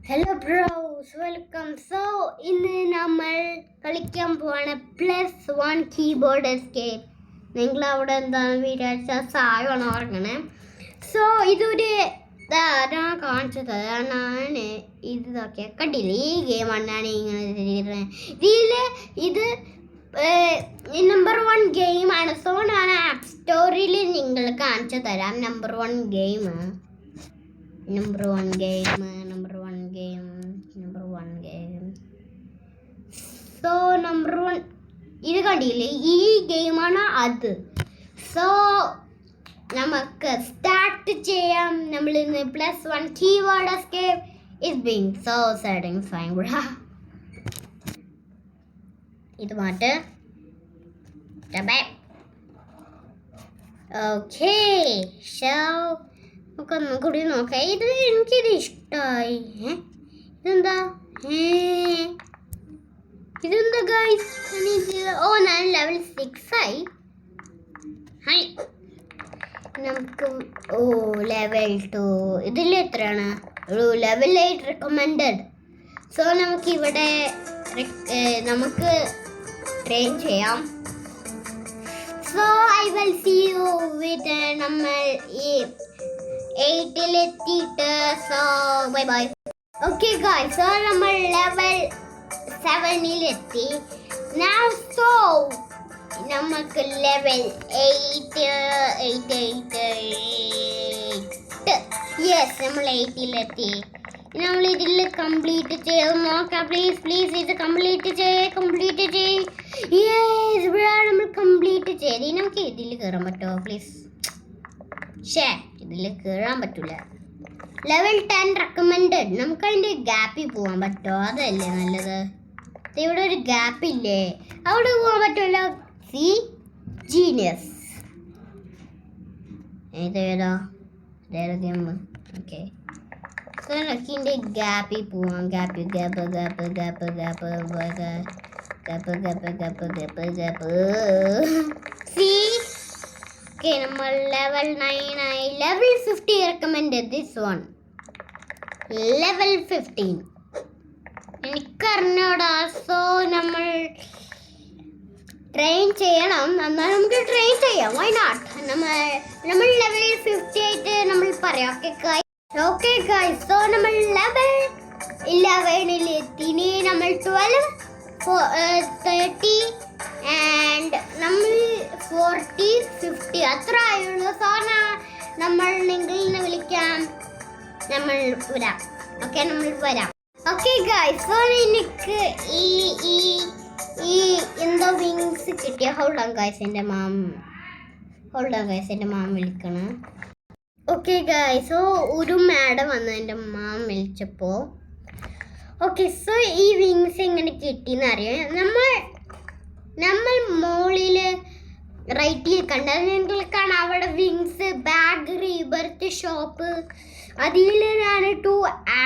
Hello bros welcome. So ഇന്ന് നമ്മൾ കളിക്കാൻ പോവാണ് +1 കീബോർഡ് എസ്കേപ്പ്. നിങ്ങൾ അവിടെ എന്താണ് വിചാരിച്ച സായമാണ് ഉറങ്ങണേ. സോ ഇതൊരു ഞാൻ കാണിച്ചത് ഞാൻ ഇത് നോക്കിയാൽ കണ്ടില്ല. ഈ ഗെയിമാണ് ഞാൻ ഇങ്ങനെ ഇത് നമ്പർ 1 ഗെയിമാണ്. സോ ഞാൻ ആപ്പ് സ്റ്റോറിൽ നിങ്ങൾ കാണിച്ചു തരാം. നമ്പർ 1 ഗെയിം സോ നമ്പർ 1 ഇത് കണ്ടില്ലേ, ഈ ഗെയിമാണ് അത്. സോ നമുക്ക് സ്റ്റാർട്ട് ചെയ്യാം. നമ്മൾ ഇന്ന് +1 keyword escape is being so satisfying. ഇത് മാറ്റ്. ഓക്കേ, സോ നമുക്കൊന്നും കൂടി നോക്കാം. എനിക്കിത് ഇഷ്ടമായി. ഇതെന്താ ഗൈസ്? ഞാൻ ലെവൽ 6 ആയി. നമുക്ക് ലെവൽ 2 ഇതിൽ എത്രയാണ്? Level 8 recommended. സോ നമുക്ക് ഇവിടെ നമുക്ക് ട്രെയിൻ ചെയ്യാം. So I will see you with നമ്മൾ ഈ 8-ലെത്തിയിട്ട്. So bye bye. Okay guys, so നമ്മൾ ലെവൽ 7-ലെത്തി. Now so നമുക്ക് ലെവൽ 8 യെസ് നമ്മൾ 8-ലെത്തി. നമ്മൾ ഇതിൽ കംപ്ലീറ്റ് ചെയ്ത് നോക്കാം. പ്ലീസ് ഇത് കംപ്ലീറ്റ് ചെയ്യ്. യെസ് ഇവിടെ നമ്മൾ കംപ്ലീറ്റ് ചെയ്ത്. നമുക്ക് ഇതിൽ കയറാൻ പറ്റുമോ പ്ലീസ്? ഇതിൽ കയറാൻ പറ്റൂല. Level 10 recommended. നമുക്ക് അതിൻ്റെ ഗ്യാപ്പിൽ പോകാൻ പറ്റുമോ? അതല്ലേ നല്ലത്. ഇവിടെ ഒരു ഗ്യാപ്പ് ഇല്ലേ, അവിടെ പോകാൻ പറ്റുമല്ലോ. See genius. ഏതേതാ ഗെയിം? ഓക്കെ, ഇതിൻ്റെ ഗ്യാപ്പിൽ പോവാം. ഗ്യാപ്പ്. സി ഓക്കെ, നമ്മൾ ലെവൽ 9 ആയി. Level 50 recommended. This one level 15 എനിക്കറിഞ്ഞോടാ. സോ നമ്മൾ ട്രെയിൻ ചെയ്യണം. എന്നാൽ നമുക്ക് ട്രെയിൻ ചെയ്യാം. Why not? നമ്മൾ ലെവൽ 50 ആയിട്ട് നമ്മൾ പറയാം. ഓക്കെ ഗൈസ്, സോ നമ്മൾ ലെവൽ 11-ലെത്തി. നമ്മൾ 12, 30 ആൻഡ് നമ്മൾ 40, 50 അത്ര ആയുള്ളൂ. സോ നമ്മൾ നിങ്ങളെ വിളിക്കാം. നമ്മൾ വരാം. ഓക്കെ, നമ്മൾ വരാം. ഓക്കെ ഗൈസ്, സോ എനിക്ക് ഈ എന്തോ വിങ്സ് കിട്ടിയ. ഹോൾഡ് ഓൺ ഗൈസ്, എൻ്റെ മാം വിളിക്കണം. ഓക്കെ ഗൈസ്, സോ ഒരു മാഡം വന്നു എൻ്റെ മാം വിളിച്ചപ്പോൾ. ഓക്കെ, സോ ഈ വിങ്സ് എങ്ങനെ കിട്ടിയെന്ന് അറിയാം. നമ്മൾ മോളിൽ റൈറ്റിൽ കണ്ടാൽ നിങ്ങൾക്കാണ് അവിടെ വിങ്സ്, ബാഗ്, റീബർത്ത് ഷോപ്പ്. അതിൽ ഞാൻ 2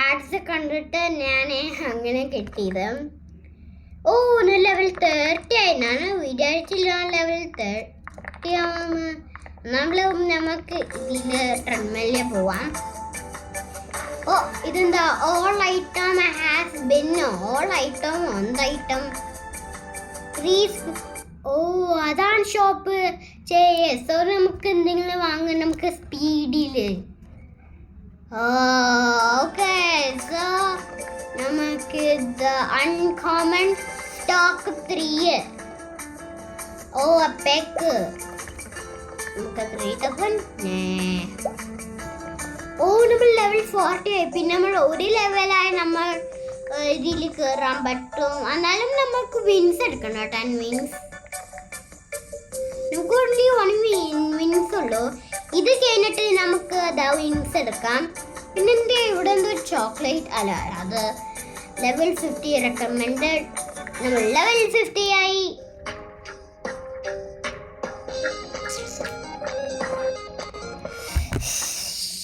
ആഡ്സ് കണ്ടിട്ട് ഞാൻ അങ്ങനെ കിട്ടിയത്. ലെവൽ 30 ആയി. ഞാൻ വിചാരിച്ചില്ല ലെവൽ 30 ആവുമെന്ന്. നമുക്ക് ഇതിൽ ട്രെഡ്മില്ലിൽ പോവാം. ഇതെന്താ? All item has been. All item item അതാണ് ഷോപ്പ്. സോ നമുക്ക് എന്തെങ്കിലും വാങ്ങാൻ നമുക്ക് സ്പീഡിൽ. ഓക്കെ, സോ നമുക്ക് അൺകോമൺ സ്റ്റോക്ക് 3. പെക്ക് നമുക്ക് 3,000. നമ്മൾ ലെവൽ 40 ആയി. പിന്നെ നമ്മൾ ഒരു ലെവലായി നമ്മൾ ഇതിൽ കയറാൻ പറ്റും. എന്നാലും നമുക്ക് വിങ്സ് എടുക്കണം. 10 വിങ്സ്. നമുക്ക് ഓൺലി 1 വിങ്സ് ഉള്ളൂ. ഇത് കഴിഞ്ഞിട്ട് നമുക്ക് വിങ്സ് എടുക്കാം. പിന്നെ ഇവിടെ എന്തോ ചോക്ലേറ്റ് അല്ല, അത് ലെവൽ 50 റെക്കമെൻഡഡ്. നമ്മൾ ലെവൽ 50 ആയി.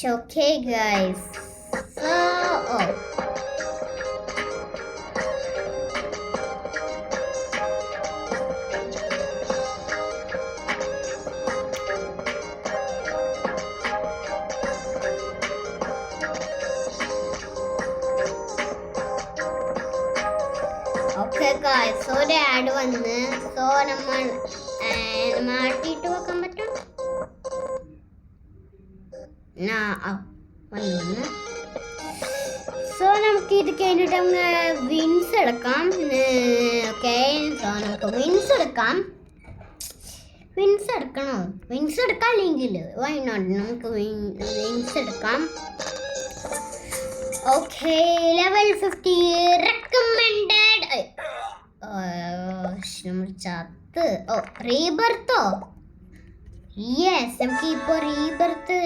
Okay guys, so ഗായ്സ് ഒരു ആഡ് വന്ന് സോ നമ്മൾ മാറ്റിയിട്ട് വെക്കാൻ പറ്റും വന്ന് സോ നമുക്ക് ഇത് കഴിഞ്ഞിട്ട് വിൻസ് എടുക്കാം ഓക്കെ സോ നമുക്ക് വിൻസ് എടുക്കാം വിൻസ് എടുക്കണോ വിൻസ് എടുക്കാം അല്ലെങ്കിൽ വൈ നോട്ട് നമുക്ക് വിൻസ് എടുക്കാം ഓക്കെ ലെവൽ 50 റെക്കമെൻഡഡ് നമ്മൾ ചത്ത് റീബർത്തോ യെസ് നമുക്ക് ഇപ്പോൾ റീബർത്ത്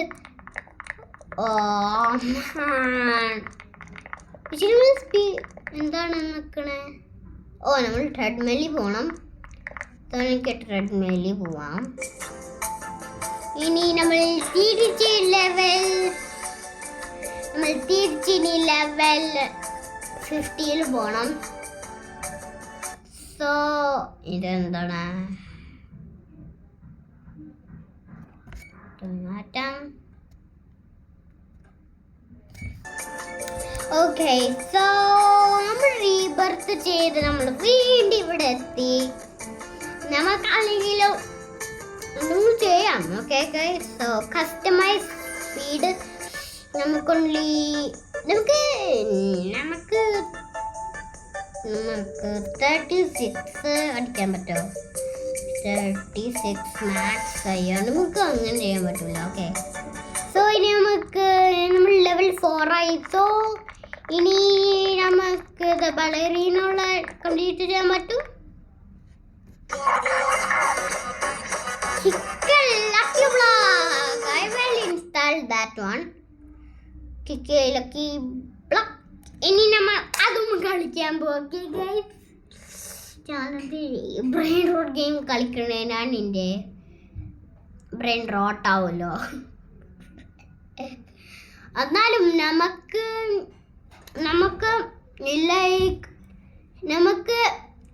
എന്താണ് നിൽക്കണേ നമ്മൾ ട്രെഡ്മില്ലിൽ പോകണം എനിക്ക് ട്രെഡ്മില്ലിൽ പോവാം ഇനി നമ്മൾ തിരിച്ച് ലെവൽ 50 പോണം സോ ഇതെന്താണ് മാറ്റാം ഓക്കെ സോ നമ്മൾ റീബർത്ത് ചെയ്ത് നമ്മൾ വീണ്ടും ഇവിടെ എത്തി നമുക്ക് അല്ലെങ്കിൽ ഒന്നും ചെയ്യാം ഓക്കെ സോ കസ്റ്റമൈസ് സ്പീഡ് നമുക്ക് 36 അടിക്കാൻ പറ്റുമോ 36 മാക്സ് ചെയ്യാൻ നമുക്ക് അങ്ങനെ ചെയ്യാൻ പറ്റില്ല ഓക്കെ സോ ഇനി നമുക്ക് നമ്മൾ ലെവൽ 4 ആയി സോ ഇനി നമുക്ക് ബലറീനുള്ള കംപ്ലീറ്റ് ചെയ്യാൻ പറ്റും Lucky block. I will install that one. Lucky block. ഇനി നമ്മൾ അതും കളിക്കാൻ പോകും ഗൈസ് ഞാനത് ബ്രെയിൻ റോട്ട് ഗെയിം കളിക്കണേനാണ് എൻ്റെ ബ്രെയിൻ റോട്ടാവുമല്ലോ എന്നാലും നമുക്ക്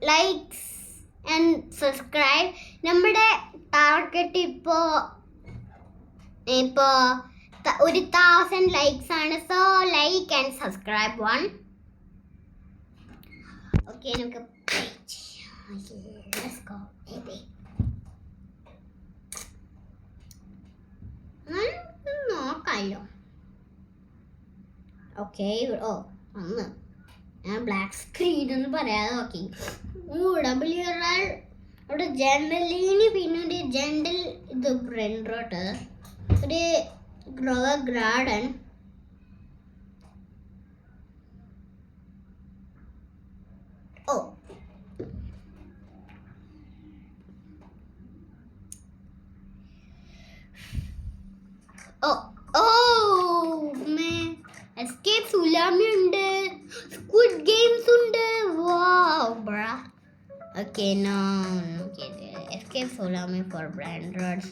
ലൈക്സ് ആൻഡ് സബ്സ്ക്രൈബ് നമ്മുടെ ടാർഗറ്റ് ഇപ്പോൾ 1000 ലൈക്സ് ആണ് so like and subscribe one okay നമുക്ക് നോക്കാമല്ലോ ഓക്കെ ഒന്ന് ഞാൻ ബ്ലാക്ക് സ്ക്രീൻ എന്ന് പറയാതെ നോക്കി അവിടെ ജനലിന് പിന്നെ ഒരു ജനറൽ ഇത് ബ്രെൻഡ്രോട്ട് ഒരു ഗ്രാഡൻ എസ്കേപ്പ് സുലാമി ഉണ്ട് സ്ക്വിഡ് ഗെയിംസ് ഉണ്ട് വാവ് ബ്രാ Okay, no. Okay, escape Solami for Brandrods.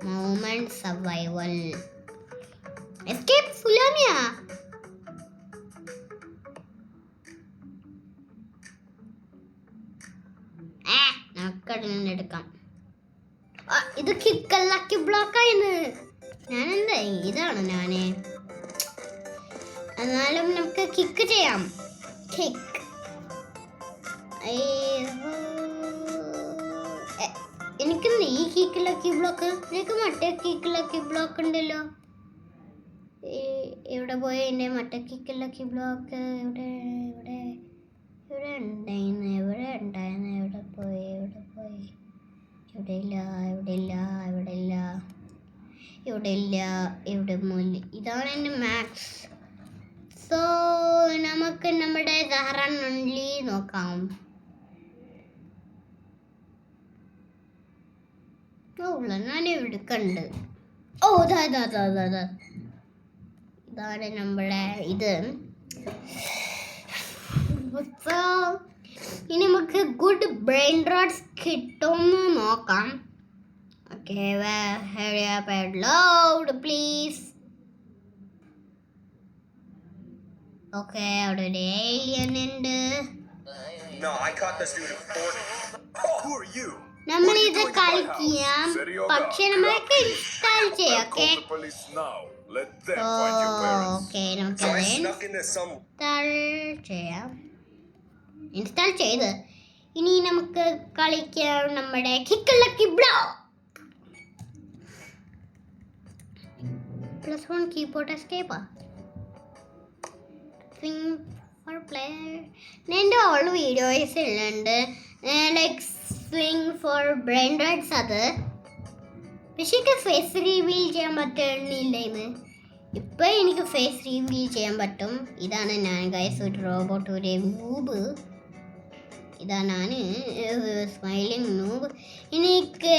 Moment survival. Escape Solamia. നമുക്കതിനെ എടുക്കാം ഇത് കിക്കല്ലാക്കി ബ്ലോക്കായിരുന്നു ഞാനെന്താ ഇതാണ് ഞാന് എന്നാലും നമുക്ക് കിക്ക് ചെയ്യാം കിക്ക് എനിക്കെന്താ ഈ കീക്കിലൊക്കെ ബ്ലോക്ക് എനിക്ക് മറ്റേ കീക്കിലൊക്കെ ബ്ലോക്ക് ഉണ്ടല്ലോ എവിടെ പോയ എൻ്റെ മറ്റേ കീക്കിലൊക്കെ ബ്ലോക്ക് ഇവിടെ ഉണ്ടായിരുന്നു എവിടെ പോയി ഇവിടെ മൂല്യം ഇതാണ് എൻ്റെ മാക്സ് സോ നമുക്ക് നമ്മുടെ സഹറൻ ഉള്ളി നോക്കാം ഞാൻ ഇവിടെ കണ്ട് ഇതാണ് നമ്മുടെ ഇത് ഇനി നമുക്ക് ഗുഡ് ബ്രെയിൻ റോട്ട്സ് കിട്ടുമെന്ന് നോക്കാം ഓക്കെ ലോഡ് പ്ലീസ് ഓക്കെ അവിടെ ഒരു ഏലിയൻ ഉണ്ട് നമ്മൾ ഇത് കളിക്കാം പക്ഷെ നമ്മൾക്ക് ഇൻസ്റ്റാൾ ചെയ്യാം ഓക്കെ നമുക്ക് ഇൻസ്റ്റാൾ ചെയ്ത് ഇനി നമുക്ക് കളിക്കാം നമ്മുടെ കിക്ക് ബ്ലോ. +1 കീബോർഡ് എസ്കേപ്പാ. Swing for player. എൻ്റെ ഓൾ വീഡിയോസ് ഉള്ളുണ്ട് like swing for brain rides. അത് പക്ഷേ എനിക്ക് ഫേസ് റിവീൽ ചെയ്യാൻ പറ്റുന്നില്ല ഇന്ന്. ഇപ്പം എനിക്ക് ഫേസ് റിവീൽ ചെയ്യാൻ പറ്റും. ഇതാണ് ഞാൻ ഗൈസ്, ഒരു റോബോട്ട്, ഒരു നൂബ്. ഇതാ ഞാൻ സ്മൈലിംഗ് നൂബ്. എനിക്ക്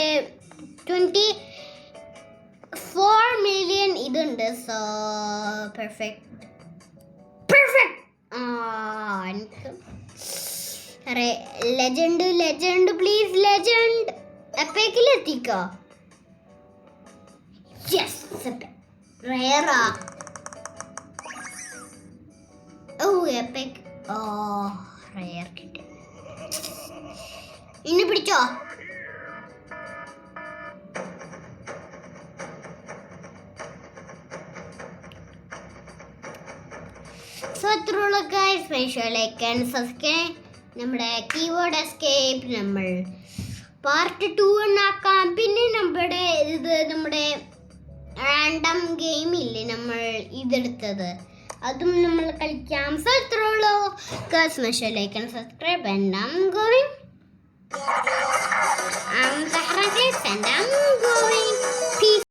24 മില്യൺ ഇതുണ്ട്. So perfect. എനിക്ക് ലെജൻഡ് പ്ലീസ്, ലെജൻഡ് എപ്പേക്കിലെത്തിക്കോ. യെസ്, റെയറാ. Oh epic. ഓ റെയർ കിട്ടി. ഇന്ന് പിടിച്ചോ. സോ അത്രയുള്ള ഗൈസ്, ലൈക്ക് ആൻഡ് സബ്സ്ക്രൈബ്. നമ്മുടെ കീബോർഡ് എസ്കേപ്പ് നമ്മൾ പാർട്ട് 2 ഉണ്ടാക്കാം. പിന്നെ നമ്മുടെ റാൻഡം ഗെയിം ഇല്ലേ നമ്മൾ ഇതെടുത്തത്, അതും നമ്മൾ കളിക്കാം. സോ അത്രയുള്ളൂ guys, like and subscribe and I'm going. I'm Zahra and I'm going. Peace.